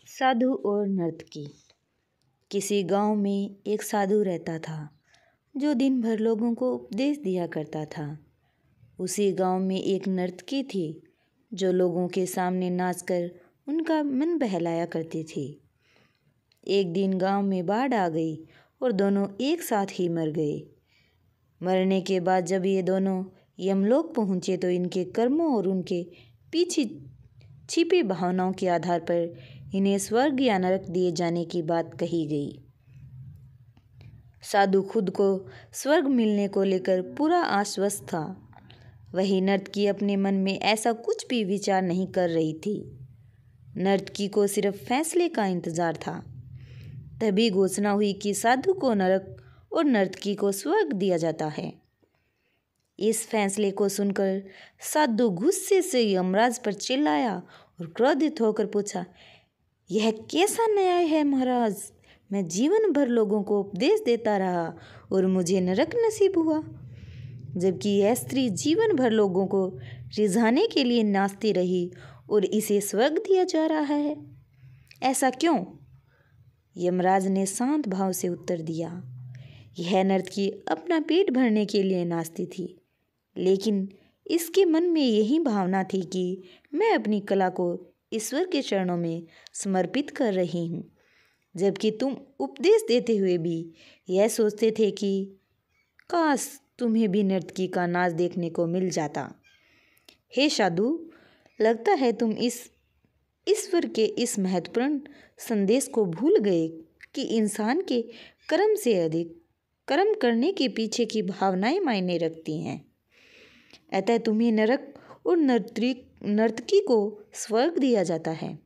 साधु और नर्तकी। किसी गांव में एक साधु रहता था जो दिन भर लोगों को उपदेश दिया करता था। उसी गांव में एक नर्तकी थी जो लोगों के सामने नाचकर उनका मन बहलाया करती थी। एक दिन गांव में बाढ़ आ गई और दोनों एक साथ ही मर गए। मरने के बाद जब ये दोनों यमलोक पहुँचे तो इनके कर्मों और उनके पीछे छिपी भावनाओं के आधार पर इन्हें स्वर्ग या नरक दिए जाने की बात कही गई। साधु खुद को स्वर्ग मिलने को लेकर पूरा आश्वस्त था। वही नर्तकी अपने मन में ऐसा कुछ भी विचार नहीं कर रही थी। नर्तकी को सिर्फ फैसले का इंतजार था। तभी घोषणा हुई कि साधु को नरक और नर्तकी को स्वर्ग दिया जाता है। इस फैसले को सुनकर साधु गुस्से से यमराज पर चिल्लाया और क्रोधित होकर पूछा, यह कैसा न्याय है महाराज? मैं जीवन भर लोगों को उपदेश देता रहा और मुझे नरक नसीब हुआ, जबकि यह स्त्री जीवन भर लोगों को रिझाने के लिए नाचती रही और इसे स्वर्ग दिया जा रहा है। ऐसा क्यों? यमराज ने शांत भाव से उत्तर दिया, यह नर्तकी अपना पेट भरने के लिए नाचती थी, लेकिन इसके मन में यही भावना थी कि मैं अपनी कला को ईश्वर के चरणों में समर्पित कर रही हूँ, जबकि तुम उपदेश देते हुए भी यह सोचते थे कि काश तुम्हें भी नर्तकी का नाच देखने को मिल जाता। हे साधु, लगता है तुम इस ईश्वर के इस महत्वपूर्ण संदेश को भूल गए कि इंसान के कर्म से अधिक कर्म करने के पीछे की भावनाएं मायने रखती हैं। अतः तुम्हें नरक और नर्तकी को स्वर्ग दिया जाता है।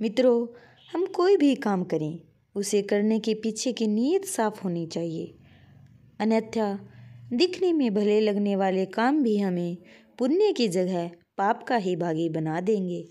मित्रों, हम कोई भी काम करें उसे करने के पीछे की नीयत साफ होनी चाहिए, अन्यथा दिखने में भले लगने वाले काम भी हमें पुण्य की जगह पाप का ही भागी बना देंगे।